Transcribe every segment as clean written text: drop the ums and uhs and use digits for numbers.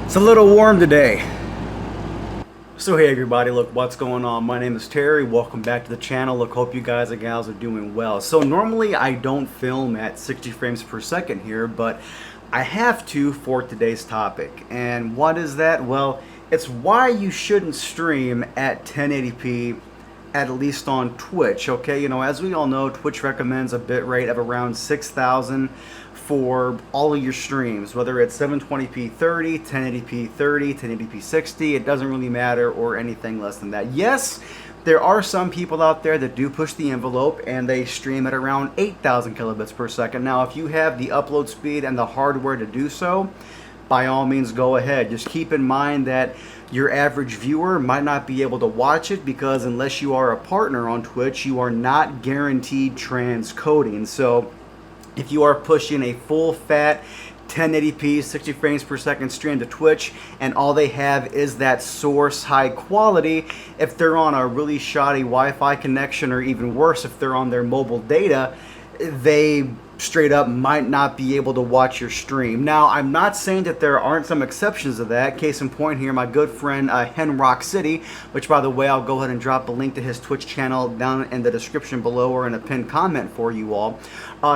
It's a little warm today. So hey everybody, look what's going on. My name is Terry. Welcome back to the channel. Look, hope you guys and gals are doing well. So normally I don't film at 60 frames per second here, but I have to for today's topic. And what is that? Well, it's why you shouldn't stream at 1080p at least on Twitch. Okay, you know, as we all know, Twitch recommends a bitrate of around 6,000 for all of your streams, whether it's 720p 30, 1080p 30, 1080p 60, it doesn't really matter, or anything less than that. Yes, there are some people out there that do push the envelope and they stream at around 8,000 kilobits per second. Now, if you have the upload speed and the hardware to do so, by all means go ahead. Just keep in mind that your average viewer might not be able to watch it because unless you are a partner on Twitch, you are not guaranteed transcoding. So if you are pushing a full fat 1080p 60 frames per second stream to Twitch and all they have is that source high quality, if they're on a really shoddy Wi-Fi connection, or even worse if they're on their mobile data, they straight up might not be able to watch your stream. Now, I'm not saying that there aren't some exceptions to that. Case in point here, my good friend Henrock City, which by the way, I'll go ahead and drop a link to his Twitch channel down in the description below or in a pinned comment for you all.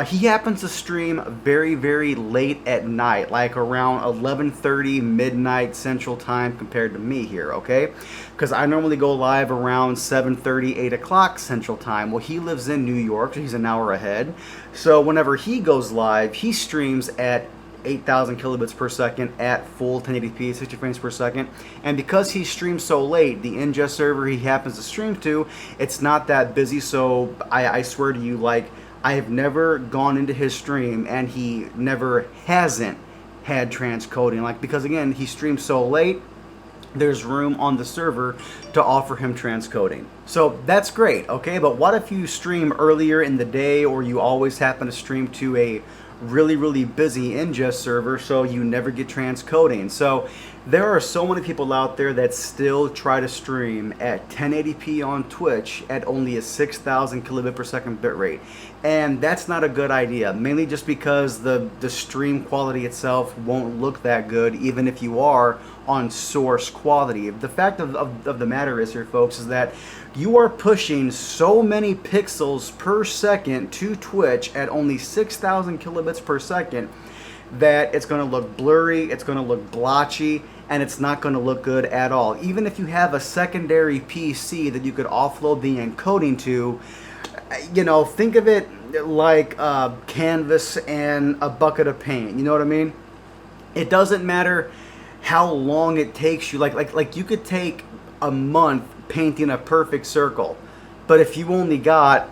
He happens to stream very, very late at night, like around 11:30 midnight Central Time compared to me here, okay? Because I normally go live around 7:30, 8 o'clock Central Time. Well, he lives in New York, so he's an hour ahead. So whenever he goes live, he streams at 8,000 kilobits per second at full 1080p, 60 frames per second. And because he streams so late, the ingest server he happens to stream to, it's not that busy. So I swear to you, like, I have never gone into his stream and he never hasn't had transcoding. Like, because again, he streams so late, there's room on the server to offer him transcoding. So that's great, okay? But what if you stream earlier in the day, or you always happen to stream to a really, really busy ingest server, so you never get transcoding? So there are so many people out there that still try to stream at 1080p on Twitch at only a 6,000 kilobit per second bitrate. And that's not a good idea, mainly just because the stream quality itself won't look that good, even if you are on source quality. The fact of the matter is here, folks, is that you are pushing so many pixels per second to Twitch at only 6,000 kilobits per second that it's going to look blurry, it's going to look blotchy, and it's not going to look good at all. Even if you have a secondary PC that you could offload the encoding to, you know, think of it like a canvas and a bucket of paint. You know what I mean? It doesn't matter how long it takes you. Like you could take a month painting a perfect circle, but if you only got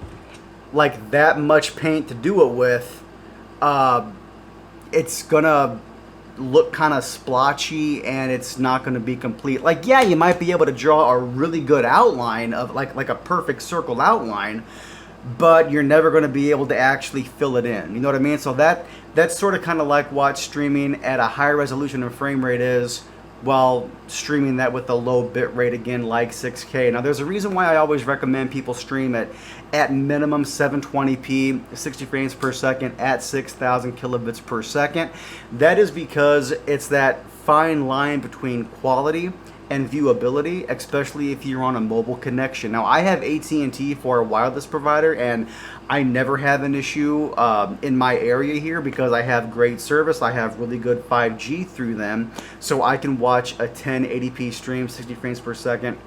like that much paint to do it with, it's gonna look kind of splotchy and it's not going to be complete. Like, yeah, you might be able to draw a really good outline of like a perfect circle outline, but you're never going to be able to actually fill it in. You know what I mean? So that's sort of kind of like what streaming at a higher resolution and frame rate is, while streaming that with a low bit rate, again, like 6K. Now, there's a reason why I always recommend people stream at minimum 720p, 60 frames per second at 6,000 kilobits per second. That is because it's that fine line between quality and viewability, especially if you're on a mobile connection. Now, I have AT&T for a wireless provider, and I never have an issue in my area here because I have great service. I have really good 5G through them, so I can watch a 1080p stream, 60 frames per second,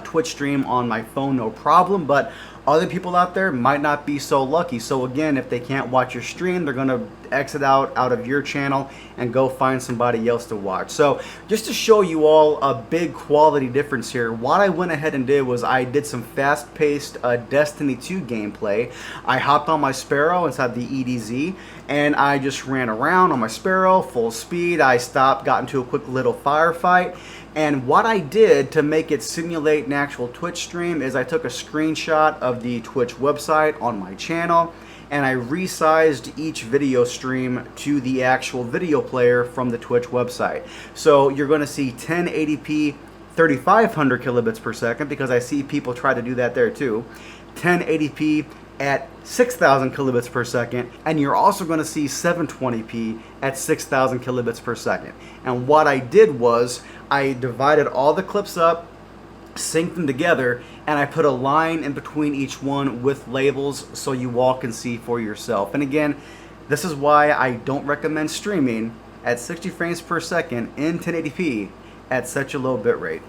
Twitch stream on my phone, no problem. But other people out there might not be so lucky. So again, if they can't watch your stream, they're gonna exit out of your channel and go find somebody else to watch. So just to show you all a big quality difference here, what I went ahead and did was I did some fast-paced Destiny 2 gameplay. I hopped on my Sparrow inside the EDZ and I just ran around on my Sparrow full speed. I stopped, got into a quick little firefight. And what I did to make it simulate an actual Twitch stream is I took a screenshot of the Twitch website on my channel and I resized each video stream to the actual video player from the Twitch website. So you're going to see 1080p 3500 kilobits per second, because I see people try to do that there too. 1080p at 6,000 kilobits per second, and you're also going to see 720p at 6,000 kilobits per second. And what I did was I divided all the clips up, synced them together, and I put a line in between each one with labels so you all can see for yourself. And again, this is why I don't recommend streaming at 60 frames per second in 1080p at such a low bitrate.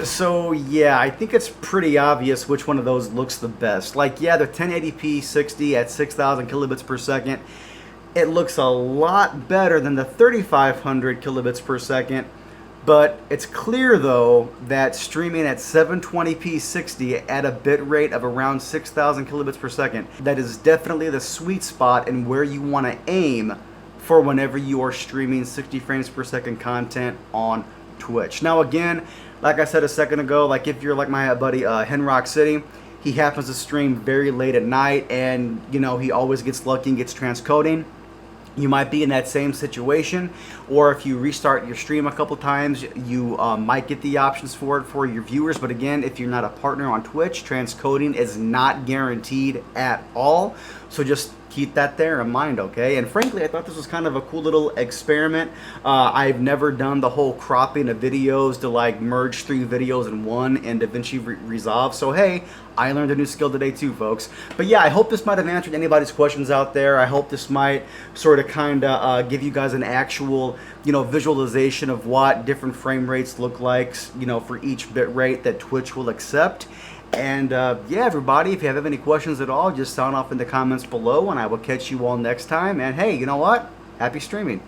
So yeah, I think it's pretty obvious which one of those looks the best. Like, yeah, the 1080p 60 at 6,000 kilobits per second, it looks a lot better than the 3,500 kilobits per second. But it's clear though that streaming at 720p 60 at a bit rate of around 6,000 kilobits per second, that is definitely the sweet spot and where you want to aim for whenever you are streaming 60 frames per second content on Twitch. Now again, like I said a second ago, like if you're like my buddy Henrock City, he happens to stream very late at night, and you know, he always gets lucky and gets transcoding. You might be in that same situation, or if you restart your stream a couple times, you might get the options for it for your viewers. But again, if you're not a partner on Twitch, transcoding is not guaranteed at all. So just keep that there in mind, okay? And frankly, I thought this was kind of a cool little experiment. I've never done the whole cropping of videos to like merge 3 videos in one in DaVinci Resolve. So hey, I learned a new skill today too, folks. But yeah, I hope this might have answered anybody's questions out there. I hope this might sort of kind of give you guys an actual, you know, visualization of what different frame rates look like, you know, for each bit rate that Twitch will accept. And yeah, everybody, if you have any questions at all, just sound off in the comments below, and I will catch you all next time. And hey, you know what? Happy streaming.